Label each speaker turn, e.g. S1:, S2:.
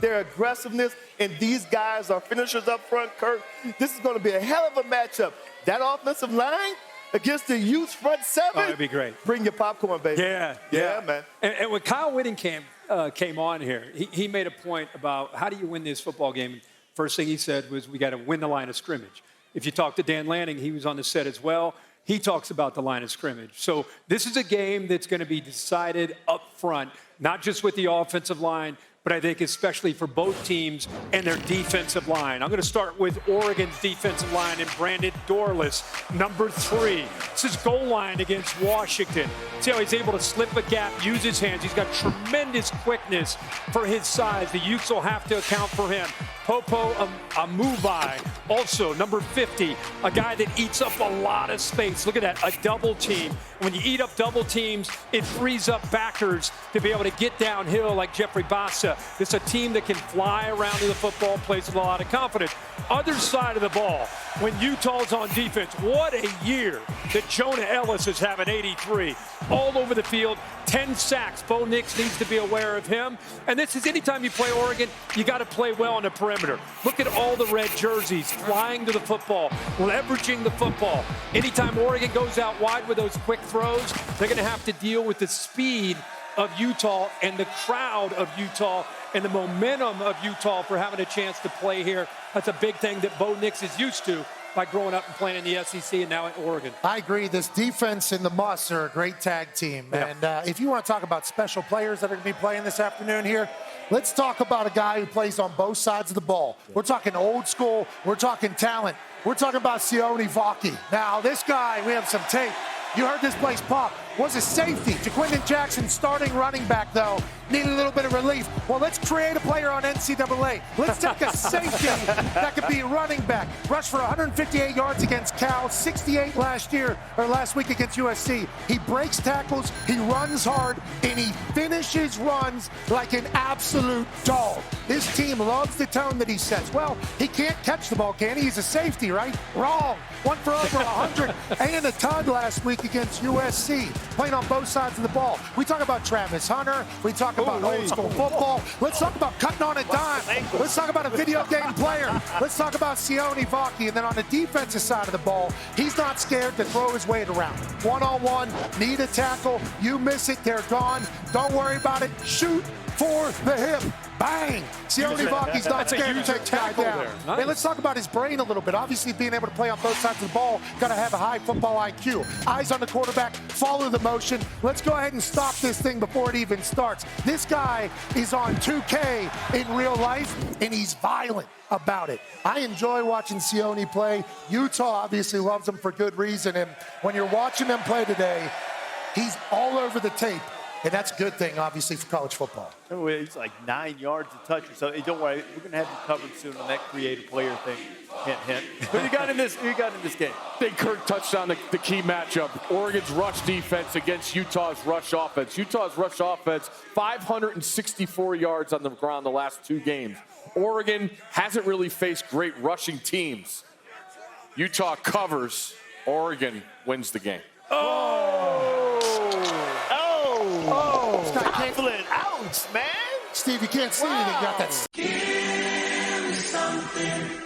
S1: their aggressiveness, and these guys are finishers up front, Kirk. This is going to be a hell of a matchup. That offensive line against the Utes front seven.
S2: Oh, it'd be great.
S1: Bring your popcorn, baby.
S2: Yeah,
S1: man.
S2: And when Kyle Whittingham came on here, he made a point about how do you win this football game. First thing he said was we got to win the line of scrimmage. If you talk to Dan Lanning, he was on the set as well. He talks about the line of scrimmage. So this is a game that's going to be decided up front, not just with the offensive line, but I think especially for both teams and their defensive line. I'm going to start with Oregon's defensive line and Brandon Dorless, number 3. This is goal line against Washington. See how he's able to slip a gap, use his hands. He's got tremendous quickness for his size. The Utes will have to account for him. Popo Amubai, also number 50, a guy that eats up a lot of space. Look at that, a double team. When you eat up double teams, it frees up backers to be able to get downhill like Jeffrey Bassa. This is a team that can fly around to the football, plays with a lot of confidence. Other side of the ball, when Utah's on defense, what a year that Jonah Ellis is having 83. All over the field, 10 sacks. Bo Nix needs to be aware of him. And this is anytime you play Oregon, you got to play well on the perimeter. Look at all the red jerseys flying to the football, leveraging the football. Anytime Oregon goes out wide with those quick throws, they're going to have to deal with the speed of Utah and the crowd of Utah and the momentum of Utah for having a chance to play here. That's a big thing that Bo Nix is used to by growing up and playing in the SEC and now at Oregon.
S3: I agree. This defense and the Musts are a great tag team. Yeah. And if you want to talk about special players that are going to be playing this afternoon here, let's talk about a guy who plays on both sides of the ball. We're talking old school. We're talking talent. We're talking about Sione Vaki. Now, this guy, we have some tape. You heard this place pop. Was a safety. JaQuindon Jackson, starting running back, though, needed a little bit of relief. Well, let's create a player on NCAA. Let's take a safety that could be running back. Rushed for 158 yards against Cal, 68 last week against USC. He breaks tackles, he runs hard, and he finishes runs like an absolute dog. This team loves the tone that he sets. Well, he can't catch the ball, can he? He's a safety, right? Wrong. One for over 100 and a ton last week against USC. Playing on both sides of the ball. We talk about Travis Hunter. We talk about old school football. Let's talk about cutting on a dime. Let's talk about a video game player. Let's talk about Sione Vaki. And then on the defensive side of the ball, he's not scared to throw his weight around. One-on-one, need a tackle. You miss it, they're gone. Don't worry about it. Shoot for the hip. Bang! Sione Vaki's not scared to take that down. Nice. And let's talk about his brain a little bit. Obviously, being able to play on both sides of the ball, got to have a high football IQ. Eyes on the quarterback, follow the motion. Let's go ahead and stop this thing before it even starts. This guy is on 2K in real life, and he's violent about it. I enjoy watching Sione play. Utah obviously loves him for good reason, and when you're watching him play today, he's all over the tape. And that's a good thing, obviously, for college football.
S4: He's like 9 yards a touch or so. Hey, don't worry, we're going to have you covered soon on that creative player thing. Hint, hint. Who you got in this game?
S5: I think Kirk touched on the key matchup. Oregon's rush defense against Utah's rush offense. Utah's rush offense, 564 yards on the ground the last 2 games. Oregon hasn't really faced great rushing teams. Utah covers. Oregon wins the game.
S1: Confident. Ouch, man.
S3: Steve, you can't see anything. You got that.
S6: Give me something.